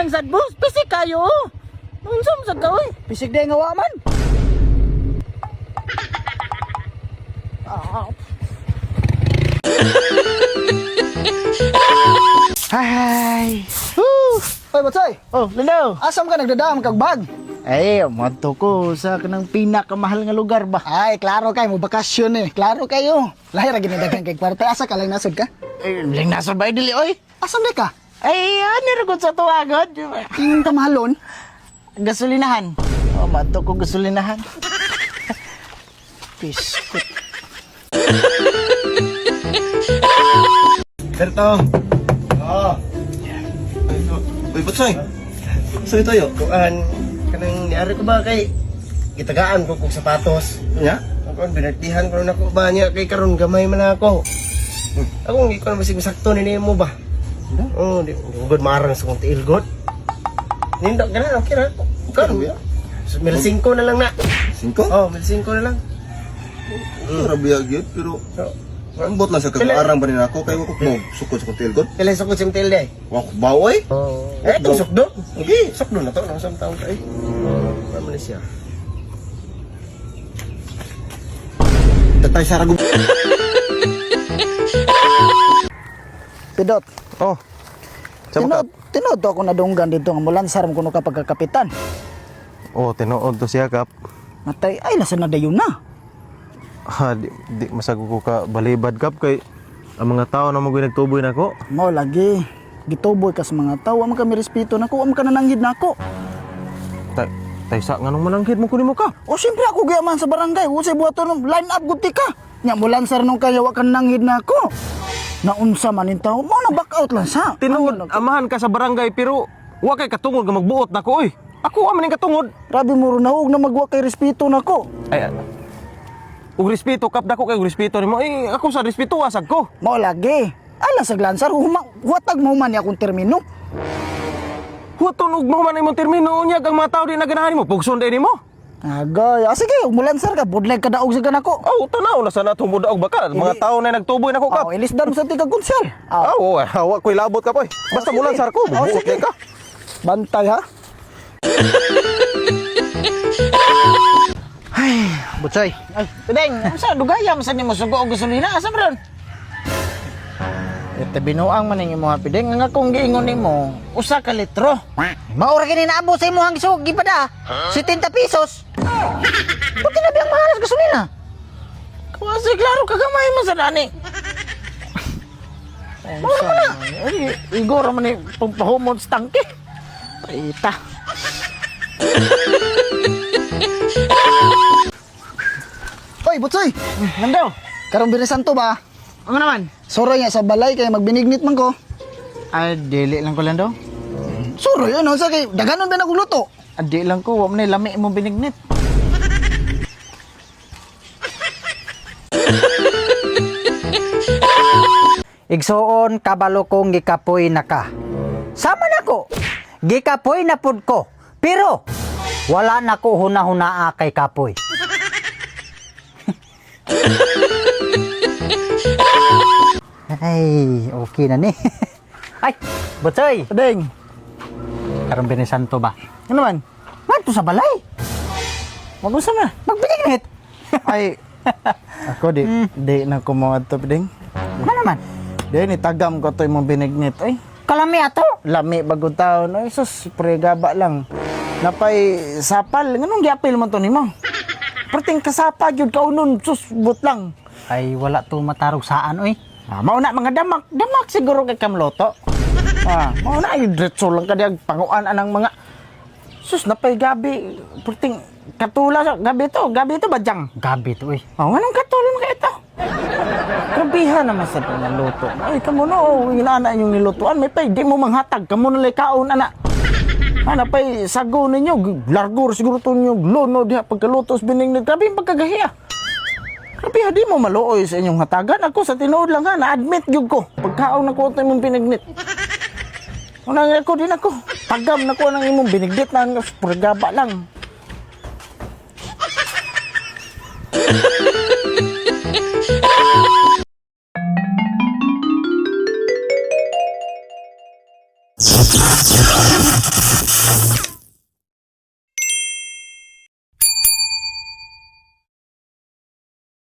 lang sad boss. Pisik kayo. Unsam sad ka oy? Pisik day nga wa man. Hay. Oy, Butsoy. Oh, Lando. Asam ka nagdadaam kag bag? Ay, madto ko sa kanang pinakamahal nga lugar ba. Ay, klaro kay mo bakasyon eh. Klaro kayo. Lahi ra ginidagan kay kwarta. Asa ka lang nasod ka? Ay, lang nasa bay dili oy. Asam di ka? Ay, ani ra gud sa tuwagod. Yung tamahalon. Gasolinahan. Oh, madto ko gasolinahan. Piskot. Berto. Oo. Uy, Butsoy. So ito yo, kuan kanang niari ko ba kay gitagaan ko kog sapatos. Nya? Ako binartihan ko na ko ba niya kay karon gamay man ako. Ako hindi ko na masig sakto ni mo ba. Oh, di ugod marang sa kong tiil god. Ninda kana okay ra. Karon. 1,500 na lang na. 5? Oh, 1,500 na lang. Rabia gyud pero ambot lang sa kagaarang ba nila ako kay ko mo sukod sa hotel god. Kailan sa kutsim tiil day? Wa ko bawoy. Oh, ito sukdo. Okay, sukdo na to nang isang taon kay. Ano man siya? Tatay sa ragub. Pidot. Oh. Tinod to ako nadunggan dito nga mulansar mo kuno ka pagkakapitan. Oh, tinuod to siya kap. Matay ay lasa na dayon na. Ha, di masago ko ka balibad kap kay ang mga tao na mga nagtuboy nako. Mao lagi. Gituboy ka sa mga tao, wa man kami respeto nako, wa man ka nananghid nako. Tay sa nganong mananghid mo kunin mo ka. O siyempre ako gayaman sa barangay, usay buhaton ng line up gud ka. Nya mulansar nung kaya wa ka nananghid nako. Naunsa man in tao, mo na back out lang sa. Tinuod amahan ka sa barangay pero wa kay katungod nga magbuot nako oy. Ako man ning katungod. Grabe mo ron naog na magwa kay respeto nako. Ay, ug respeto kap dako kay respeto nimo. Eh ako sa respeto wasag ko. Mao lagi. Ala sa glansar, huwatag mo man ni akong termino. Huwag ug mo man imong termino unya ang mga tao di na ganahan mo. Pugson din nimo. Agay, sige, mulansar ka, budlag ka daog sa ganako. Oh, tanaw na sana tumuda og baka. Mga tao na nagtuboy nako kap. Oh, ilisdan mo sa tiga konsel. Oh, hawa ko'y labot ka poy. Basta sige. mulan sar ko, Oh, buot sige. ka. Bantay ha. Ay, Butsoy. Ay, Tudeng, asa dugayam sa nimo sugo og gasolina asa ron? Ito binuang man ninyo mga pideng nga kung giingon nimo usa ka litro. Maura kini naabot sa imong sugi pa da. 70 pesos. Buti na biyang mahalas gasolina. Kasi klaro kagamay man sa dani. Maura man na. Ay, igor man ni pagpahumod sa tangke. Paita. Oy, Butsoy, Nando, karong binisanto ba? ano naman? Soroy nga sa balay kay magbinignit man ko. Ay, dili lang ko lang daw. Soroy yun, sa kay daganon ba nagluto? Adi lang ko, wa man ay lami imong binignit. Igsuon kabalo kong gikapoy na ka. Sama nako. Gikapoy na pud ko. Pero wala na ko hunahunaa kay kapoy. Ay, okay na ni. Ay, Butsoy. Deng, Karong binisanto ba? Ano naman? Ngadto sa balay. Mag-usa na. Magbinignit. Ay, ako di na ko mga ito, pideng. Ano naman? Di, nitagam ko ito yung binignit. Ay, Kalami ato. lami bagong taon. Ay, sus, pregaba lang. Napay sapal. Ganun giapil mo to ni mo? Perting kasapa yun kaunon. Sus, but lang. Ay, wala to matarog saan, oy. Mauna mga damak. Damak siguro kay Kamloto. Mauna ay diretso lang ka diag panguan anang mga. Sus, napay gabi. Perting katula sa gabi to. Gabi to badyang. Gabi to, oy. Oh, anong katulong mga ito? Grabihan naman sa luto. Ay, kamo no, inaana yung nilutuan. May pay, di mo manghatag. Kamo na kaon, ana. Ana pa'y sago ninyo. Largur siguro ito nyo. Lono diha pagkalutos bining na. Grabe yung pagkagahiya. Grabe di mo maluoy sa inyong hatagan. Ako sa tinuod lang ha, na-admit yun ko. Pagkaon na ko ito imong binignit. Unang ako din ako. Tagam na ko ng imong binignit na purgaba lang.